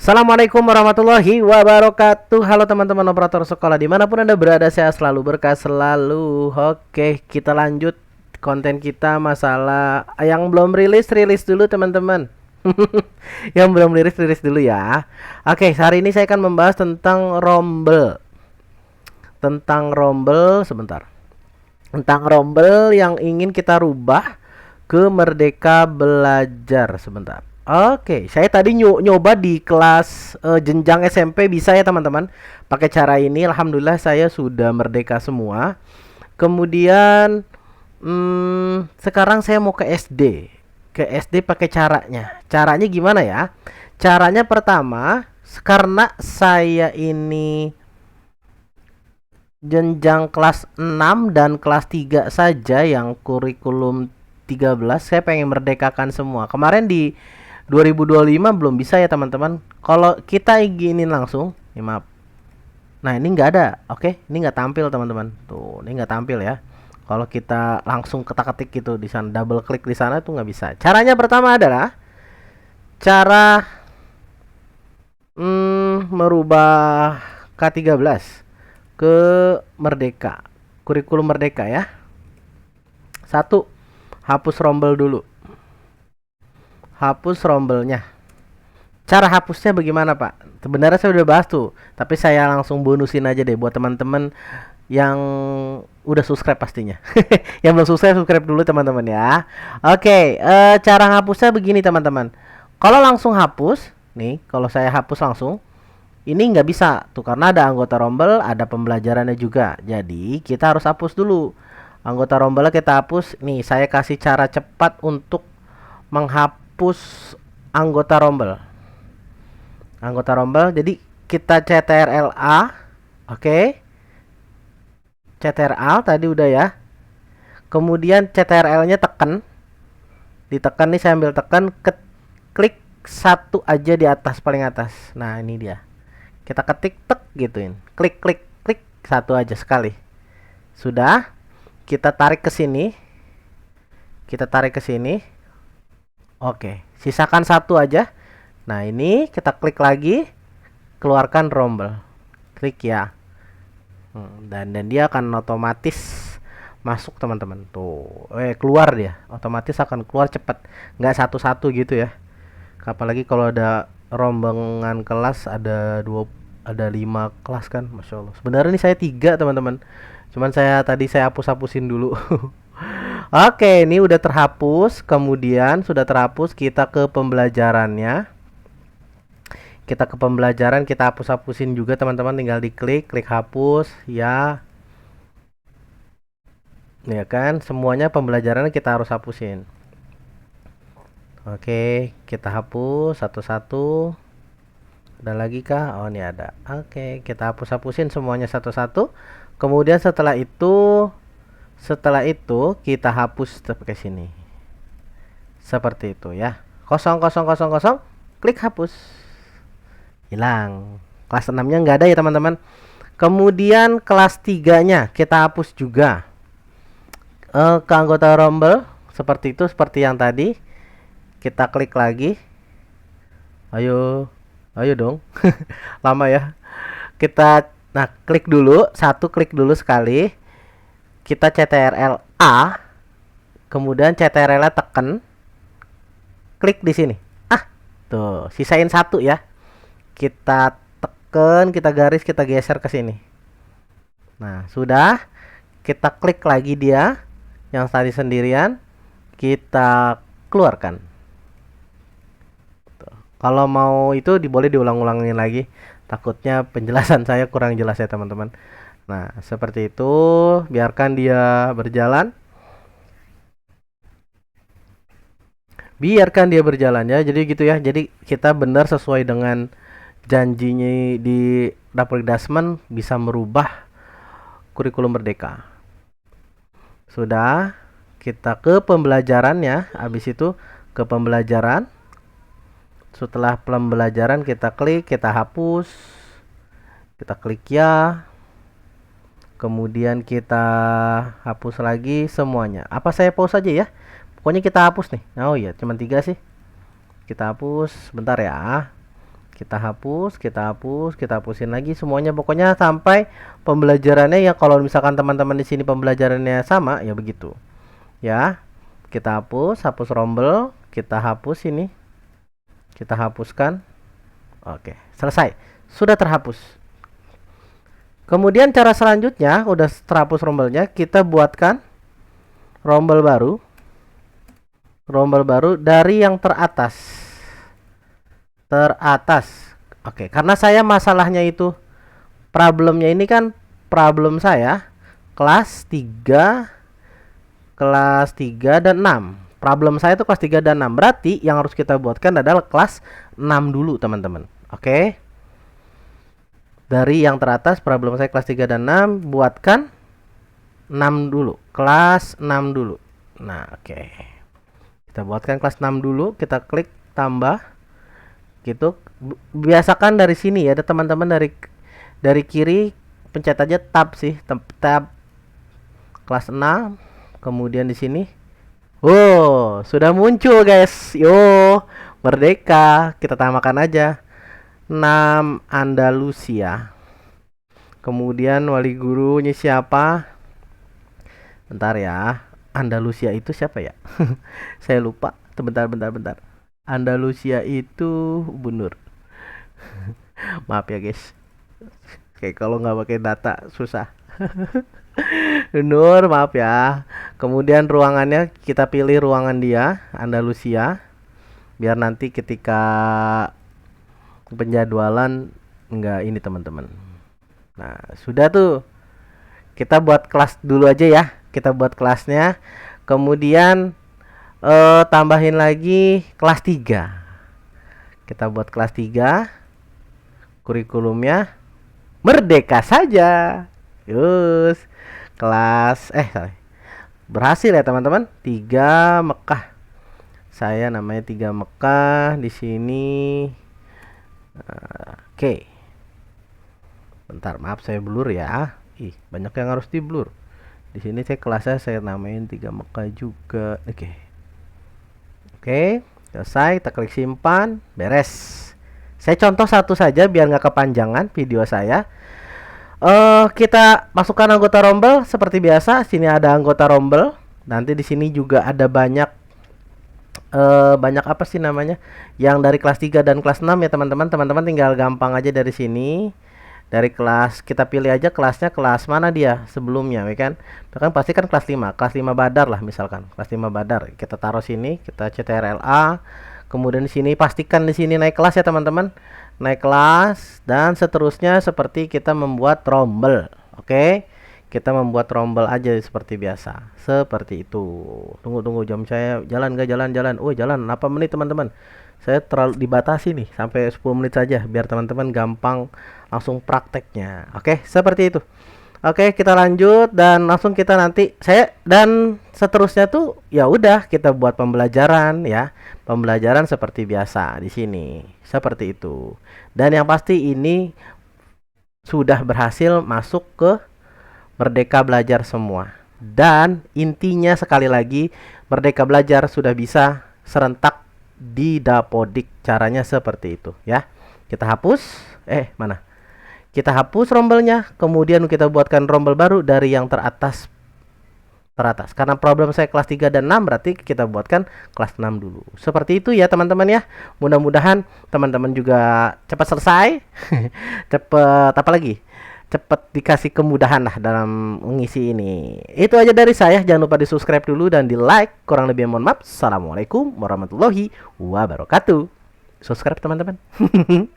Assalamualaikum warahmatullahi wabarakatuh. Halo teman-teman operator sekolah dimanapun anda berada, saya selalu berkah selalu. Oke, kita lanjut konten kita masalah yang belum rilis dulu teman-teman. Yang belum rilis dulu ya. Oke, hari ini saya akan membahas tentang rombel. Sebentar. Tentang rombel yang ingin kita rubah ke Merdeka Belajar sebentar. Oke, saya tadi nyoba di kelas jenjang SMP bisa ya teman-teman. Pakai cara ini, alhamdulillah saya sudah merdeka semua. Kemudian sekarang saya mau ke SD. Ke SD pakai caranya. Caranya gimana ya? Caranya pertama, karena saya ini jenjang kelas 6 dan kelas 3 saja yang kurikulum 13, saya pengen merdekakan semua. Kemarin di 2025 belum bisa ya teman-teman. Kalau kita inginin langsung, ya maaf. Nah, ini nggak ada. Oke, ini nggak tampil teman-teman. Tuh, ini nggak tampil ya. Kalau kita langsung ketik-ketik gitu di sana, double klik di sana tuh nggak bisa. Caranya pertama adalah cara merubah K13 ke Merdeka, kurikulum Merdeka ya. Satu, hapus rombel dulu. Hapus rombelnya. Cara hapusnya bagaimana Pak? Sebenarnya saya udah bahas tuh, tapi saya langsung bonusin aja deh buat teman-teman yang udah subscribe pastinya. Yang belum subscribe, subscribe dulu teman-teman ya. Oke, cara hapusnya begini teman-teman. Kalau langsung hapus, nih, kalau saya hapus langsung, ini nggak bisa tuh karena ada anggota rombel, ada pembelajarannya juga. Jadi kita harus hapus dulu. Anggota rombelnya kita hapus. Nih, saya kasih cara cepat untuk menghapus anggota rombel. Anggota rombel. Jadi kita CTRL-A. Oke. CTRL tadi udah ya. Kemudian CTRL-nya tekan. Ditekan nih, saya ambil tekan, klik satu aja di atas, paling atas. Nah, ini dia. Kita ketik tek gituin. Klik klik klik satu aja sekali. Sudah. Kita tarik ke sini. Kita tarik ke sini. Oke, sisakan satu aja. Nah, ini kita klik lagi, keluarkan rombel. Klik ya. Dan dia akan otomatis masuk teman-teman. Tuh, keluar dia. Otomatis akan keluar cepat. Nggak satu-satu gitu ya. Apalagi kalau ada rombongan kelas ada 5 kelas kan, masya Allah. Sebenarnya ini saya 3 teman-teman. Cuman tadi saya hapus-hapusin dulu. Oke, ini udah terhapus. Kemudian sudah terhapus, kita ke pembelajarannya. Kita ke pembelajaran, kita hapus-hapusin juga teman-teman. Tinggal diklik, klik hapus, ya. Ya kan, semuanya pembelajaran kita harus hapusin. Oke, kita hapus satu-satu. Ada lagi kah? Oh, ini ada. Oke, kita hapus-hapusin semuanya satu-satu. Kemudian setelah itu kita hapus pakai sini. Seperti itu ya. Kosong kosong kosong kosong, klik hapus. Hilang. Kelas 6-nya nggak ada ya teman-teman. Kemudian kelas 3-nya kita hapus juga. Ke anggota rombel seperti itu, seperti yang tadi. Kita klik lagi. Ayo dong. Lama ya. Klik dulu, klik dulu sekali. Kita CTRL A, kemudian CTRL tekan, klik di sini. Tuh, sisain satu ya. Kita tekan, kita garis, kita geser ke sini. Nah, sudah. Kita klik lagi dia yang tadi sendirian, kita keluarkan. Tuh. Kalau mau itu boleh diulang-ulangin lagi. Takutnya penjelasan saya kurang jelas ya teman-teman. Nah, seperti itu, biarkan dia berjalan. Biarkan dia berjalan ya. Jadi gitu ya. Jadi kita benar sesuai dengan janjinya di Dapur Dasman bisa merubah kurikulum Merdeka. Sudah, kita ke pembelajarannya. Habis itu ke pembelajaran. Setelah pembelajaran kita klik, kita hapus. Kita klik ya. Kemudian kita hapus lagi semuanya. Apa saya pause aja ya? Pokoknya kita hapus nih. Oh iya, cuma 3 sih. Kita hapus. Bentar ya. Kita hapus, kita hapusin lagi semuanya, pokoknya sampai pembelajarannya ya. Kalau misalkan teman-teman di sini pembelajarannya sama ya begitu. Ya. Kita hapus rombel, kita hapus ini. Kita hapuskan. Oke, selesai. Sudah terhapus. Kemudian cara selanjutnya udah terhapus rombelnya, kita buatkan rombel baru. Rombel baru dari yang teratas. Oke, karena saya masalahnya itu problemnya ini kan problem saya kelas 3 dan 6. Problem saya itu kelas 3 dan 6. Berarti yang harus kita buatkan adalah kelas 6 dulu, teman-teman. Oke. Dari yang teratas problem saya kelas 3 dan 6, buatkan 6 dulu. Kelas 6 dulu. Nah, oke. Kita buatkan kelas 6 dulu, kita klik tambah. Gitu. Biasakan dari sini ya, ada teman-teman dari kiri pencet aja tab sih, tab kelas 6. Kemudian di sini, oh sudah muncul guys. Yo, Merdeka. Kita tambahkan aja 6 Andalusia. Kemudian wali gurunya siapa? Bentar ya. Andalusia itu siapa ya? Saya lupa. Bentar. Andalusia itu Bu Nur. Maaf ya guys. Kayak kalau nggak pakai data susah. Nur, maaf ya. Kemudian ruangannya kita pilih ruangan dia, Andalusia. Biar nanti ketika penjadwalan enggak ini teman-teman. Nah, sudah tuh. Kita buat kelas dulu aja ya. Kita buat kelasnya. Kemudian tambahin lagi kelas 3. Kita buat kelas 3. Kurikulumnya Merdeka saja. Yus. Kelas berhasil ya teman-teman. 3 Mekah. Saya namanya 3 Mekah di sini. Oke. Bentar, maaf saya blur ya. Banyak yang harus di blur. Di sini kelasnya saya namain 3 Mekah juga. Oke, selesai. Kita klik simpan, beres. Saya contoh satu saja biar nggak kepanjangan video saya. Kita masukkan anggota rombel seperti biasa. Sini ada anggota rombel. Nanti di sini juga ada banyak apa sih namanya? Yang dari kelas 3 dan kelas 6 ya teman-teman. Teman-teman tinggal gampang aja dari sini. Dari kelas kita pilih aja kelasnya kelas mana dia sebelumnya, ya kan? Bahkan pasti kan kelas 5. Kelas 5 Badar lah misalkan. Kelas 5 Badar. Kita taruh sini, kita CTRL-A. Kemudian di sini pastikan di sini naik kelas ya teman-teman. Naik kelas dan seterusnya seperti kita membuat rombel. Oke. Kita membuat rombel aja seperti biasa. Seperti itu. Tunggu jam saya jalan gak jalan. Oh, jalan 8 menit teman-teman. Saya terlalu dibatasi nih sampai 10 menit saja biar teman-teman gampang langsung prakteknya. Oke, seperti itu. Oke, kita lanjut dan langsung kita nanti dan seterusnya tuh ya udah kita buat pembelajaran ya. Pembelajaran seperti biasa di sini. Seperti itu. Dan yang pasti ini sudah berhasil masuk ke Merdeka Belajar semua. Dan intinya sekali lagi, Merdeka Belajar sudah bisa serentak di Dapodik. Caranya seperti itu ya. Kita hapus mana? Kita hapus rombelnya, kemudian kita buatkan rombel baru dari yang teratas. Karena problem saya kelas 3 dan 6, berarti kita buatkan kelas 6 dulu. Seperti itu ya teman-teman ya. Mudah-mudahan teman-teman juga cepat selesai. Cepat dikasih kemudahan lah dalam mengisi ini. Itu aja dari saya. Jangan lupa di subscribe dulu dan di like. Kurang lebih mohon maaf. Assalamualaikum warahmatullahi wabarakatuh. Subscribe teman-teman.